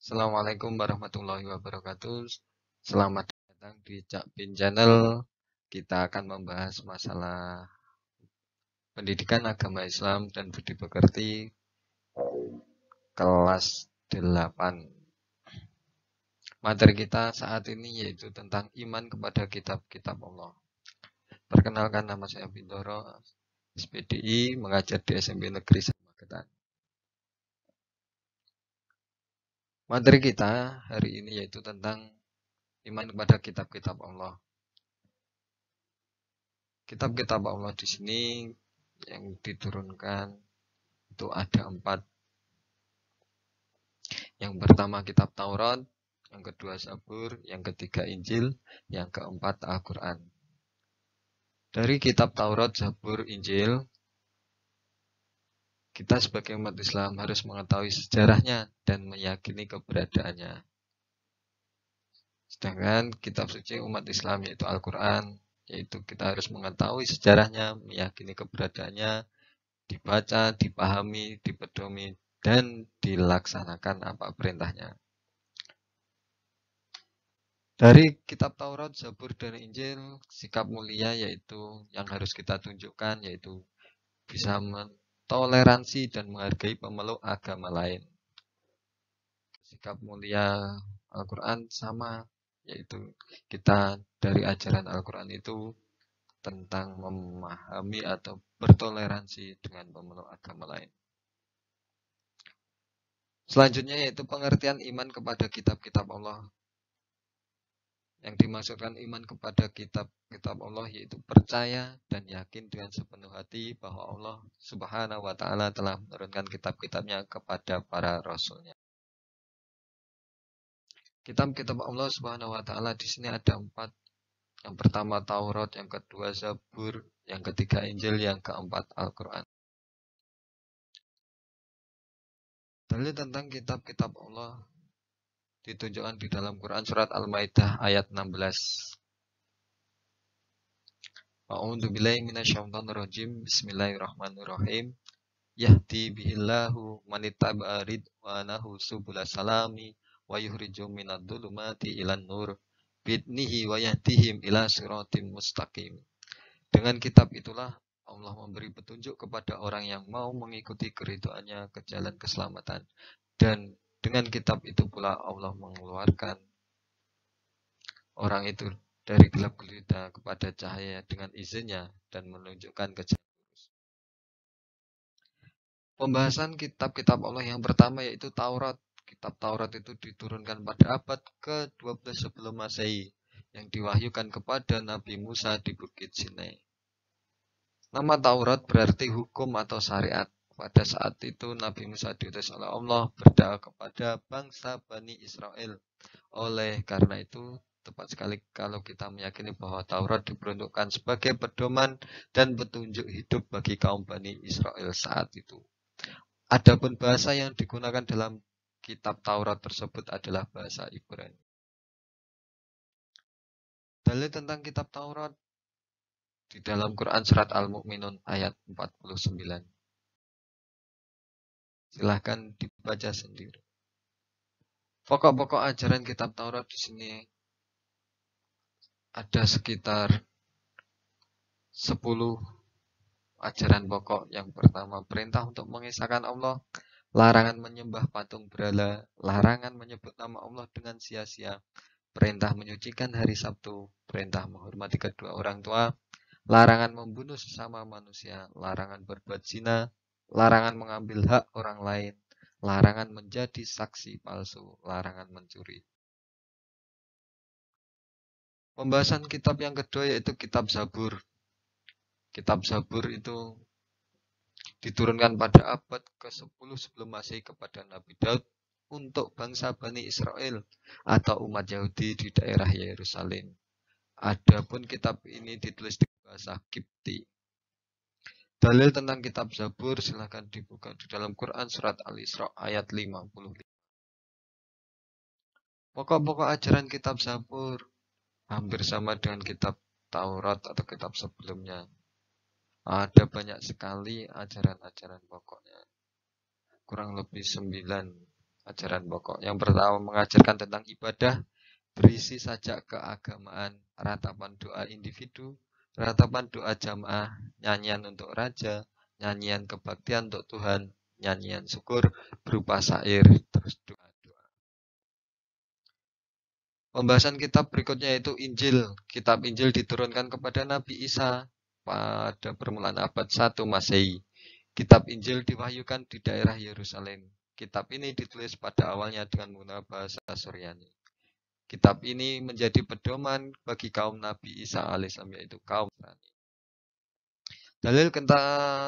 Assalamualaikum warahmatullahi wabarakatuh. Selamat datang di Cak Bin Channel. Kita akan membahas masalah pendidikan agama Islam dan budi pekerti kelas 8. Materi kita saat ini yaitu tentang iman kepada kitab-kitab Allah. Perkenalkan, nama saya Bintoro, SPDI, mengajar di SMP Negeri Magetan. Materi kita hari ini yaitu tentang iman kepada kitab-kitab Allah. Kitab-kitab Allah di sini yang diturunkan itu ada 4. Yang pertama kitab Taurat, yang kedua Zabur, yang ketiga Injil, yang keempat Al-Quran. Dari kitab Taurat, Zabur, Injil, kita sebagai umat Islam harus mengetahui sejarahnya dan meyakini keberadaannya. Sedangkan kitab suci umat Islam yaitu Al-Quran, yaitu kita harus mengetahui sejarahnya, meyakini keberadaannya, dibaca, dipahami, dipedomi, dan dilaksanakan apa perintahnya. Dari kitab Taurat, Zabur, dan Injil, sikap mulia yaitu yang harus kita tunjukkan yaitu bisa mentoleransi dan menghargai pemeluk agama lain. Sikap mulia Al-Quran sama, yaitu kita dari ajaran Al-Quran itu tentang memahami atau bertoleransi dengan pemeluk agama lain. Selanjutnya yaitu pengertian iman kepada kitab-kitab Allah. Yang dimaksudkan iman kepada kitab-kitab Allah yaitu percaya dan yakin dengan sepenuh hati bahwa Allah Subhanahu wa Ta'ala telah menurunkan kitab-kitabnya kepada para rasulnya. Kitab-kitab Allah Subhanahu wa Ta'ala di sini ada 4. Yang pertama Taurat, yang kedua Zabur, yang ketiga Injil, yang keempat Al-Quran. Dalil tentang kitab-kitab Allah ditunjukkan di dalam Quran surat Al-Maidah ayat 16. A'udzu billahi minasyaitonir rajim. Bismillahirrahmanirrahim. Yahdi bihillahu manittaba'a ridwanahu subulas salami wa yukhrijum minadh dhulumati ilan nur bi'idnihi wa yahdihim ila siratim mustaqim. Dengan kitab itulah Allah memberi petunjuk kepada orang yang mau mengikuti keridhaannya ke jalan keselamatan. Dan dengan kitab itu pula Allah mengeluarkan orang itu dari gelap gulita kepada cahaya dengan izinnya dan menunjukkan ke jalan lurus. Pembahasan kitab-kitab Allah yang pertama yaitu Taurat. Kitab Taurat itu diturunkan pada abad ke-12 sebelum Masehi yang diwahyukan kepada Nabi Musa di Bukit Sinai. Nama Taurat berarti hukum atau syariat. Pada saat itu Nabi Musa diutus oleh Allah berdakwah kepada bangsa Bani Israel. Oleh karena itu tepat sekali kalau kita meyakini bahwa Taurat diperuntukkan sebagai pedoman dan petunjuk hidup bagi kaum Bani Israel saat itu. Adapun bahasa yang digunakan dalam kitab Taurat tersebut adalah bahasa Ibrani. Dalil tentang kitab Taurat di dalam Quran surat Al-Mu'minun ayat 49. Silahkan dibaca sendiri. Pokok-pokok ajaran kitab Taurat di sini ada sekitar 10 ajaran pokok. Yang pertama, perintah untuk mengesahkan Allah, larangan menyembah patung berhala, larangan menyebut nama Allah dengan sia-sia, perintah menyucikan hari Sabtu, perintah menghormati kedua orang tua, larangan membunuh sesama manusia, larangan berbuat zina, larangan mengambil hak orang lain, larangan menjadi saksi palsu, larangan mencuri. Pembahasan kitab yang kedua yaitu kitab Zabur. Kitab Zabur itu diturunkan pada abad ke-10 sebelum Masehi kepada Nabi Daud untuk bangsa Bani Israel atau umat Yahudi di daerah Yerusalem. Adapun kitab ini ditulis di bahasa Kipti. Dalil tentang kitab Zabur silahkan dibuka di dalam Quran surat Al-Isra ayat 55. Pokok-pokok ajaran kitab Zabur hampir sama dengan kitab Taurat atau kitab sebelumnya. Ada banyak sekali ajaran-ajaran pokoknya. Kurang lebih 9. ajaran pokok. Yang pertama mengajarkan tentang ibadah, berisi sajak keagamaan, ratapan doa individu, ratapan doa jamaah, nyanyian untuk raja, nyanyian kebaktian untuk Tuhan, nyanyian syukur berupa syair, terus doa-doa. Pembahasan kitab berikutnya yaitu Injil. Kitab Injil diturunkan kepada Nabi Isa pada permulaan abad 1 Masehi. Kitab Injil diwahyukan di daerah Yerusalem. Kitab ini ditulis pada awalnya dengan menggunakan bahasa Suryani. Kitab ini menjadi pedoman bagi kaum Nabi Isa alaihissalam, yaitu kaum Nasrani. Dalil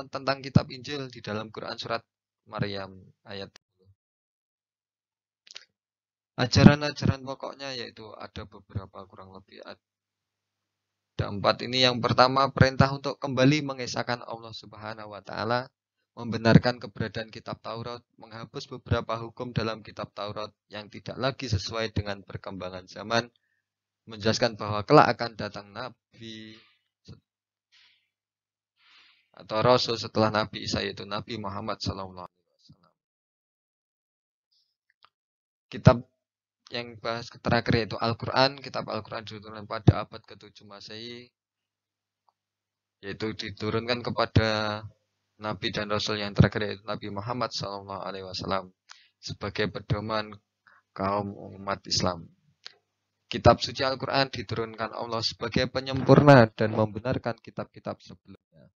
tentang kitab Injil di dalam Quran surat Maryam ayat 10. Ajaran-ajaran pokoknya yaitu ada beberapa, kurang lebih ada 4 ini. Yang pertama, perintah untuk kembali mengesahkan Allah Subhanahu wa taala, membenarkan keberadaan kitab Taurat, menghapus beberapa hukum dalam kitab Taurat yang tidak lagi sesuai dengan perkembangan zaman, menjelaskan bahwa kelak akan datang nabi atau rasul setelah Nabi Isa, yaitu Nabi Muhammad SAW. Kitab yang bahas terakhir yaitu Al-Quran. Kitab Al-Quran diturunkan pada abad ke-7 Masehi, yaitu diturunkan kepada Nabi dan Rasul yang terakhir yaitu Nabi Muhammad SAW sebagai pedoman kaum umat Islam. Kitab suci Al-Quran diturunkan Allah sebagai penyempurna dan membenarkan kitab-kitab sebelumnya.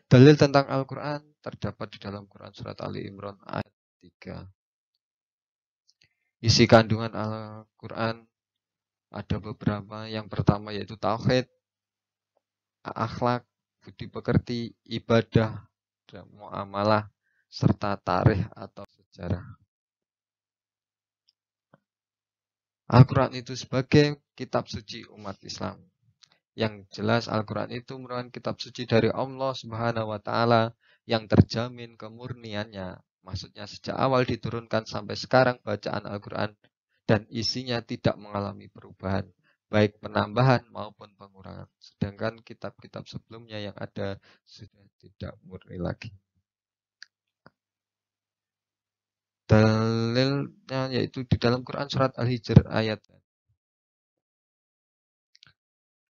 Dalil tentang Al-Quran terdapat di dalam Quran surat Ali Imran ayat 3. Isi kandungan Al-Quran ada beberapa. Yang pertama yaitu tauhid, akhlak, budi pekerti, ibadah, dan muamalah, serta tarikh atau sejarah. Al-Quran itu sebagai kitab suci umat Islam. Yang jelas Al-Quran itu merupakan kitab suci dari Allah Subhanahu wa taala yang terjamin kemurniannya. Maksudnya sejak awal diturunkan sampai sekarang bacaan Al-Quran dan isinya tidak mengalami perubahan, baik penambahan maupun pengurangan. Sedangkan kitab-kitab sebelumnya yang ada sudah tidak murni lagi. Dalilnya yaitu di dalam Quran surat Al-Hijr ayat.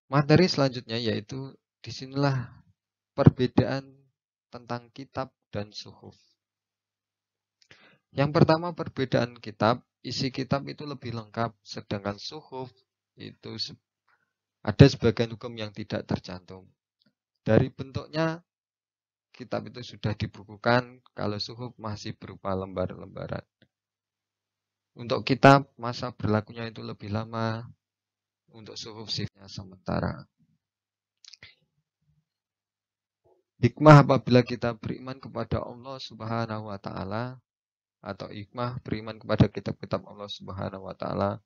Materi selanjutnya yaitu disinilah perbedaan tentang kitab dan suhuf. Yang pertama perbedaan kitab, isi kitab itu lebih lengkap, sedangkan suhuf itu ada sebagian hukum yang tidak tercantum. Dari bentuknya kitab itu sudah dibukukan, kalau suhuf masih berupa lembar-lembaran. Untuk kitab masa berlakunya itu lebih lama, untuk suhuf sifatnya sementara. Hikmah apabila kita beriman kepada Allah Subhanahu wa taala, atau hikmah beriman kepada kitab-kitab Allah Subhanahu wa taala.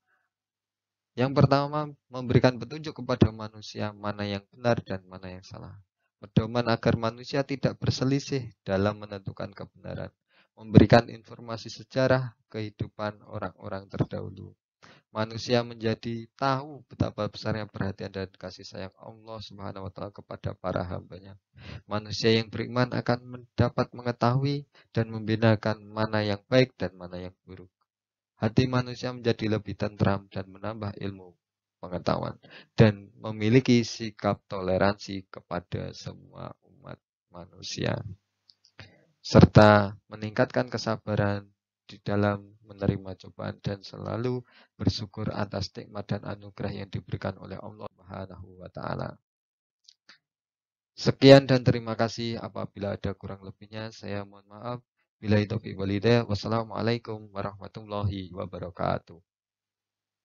Yang pertama, memberikan petunjuk kepada manusia mana yang benar dan mana yang salah. Pedoman agar manusia tidak berselisih dalam menentukan kebenaran. Memberikan informasi sejarah kehidupan orang-orang terdahulu. Manusia menjadi tahu betapa besarnya perhatian dan kasih sayang Allah Subhanahu wa taala kepada para hambanya. Manusia yang beriman akan dapat mengetahui dan membedakan mana yang baik dan mana yang buruk. Hati manusia menjadi lebih tentram dan menambah ilmu pengetahuan dan memiliki sikap toleransi kepada semua umat manusia, serta meningkatkan kesabaran di dalam menerima cobaan dan selalu bersyukur atas nikmat dan anugerah yang diberikan oleh Allah Subhanahu wa taala. Sekian dan terima kasih. Apabila ada kurang lebihnya saya mohon maaf. Billahi taufiq wal hidayah. Wassalamualaikum warahmatullahi wabarakatuh.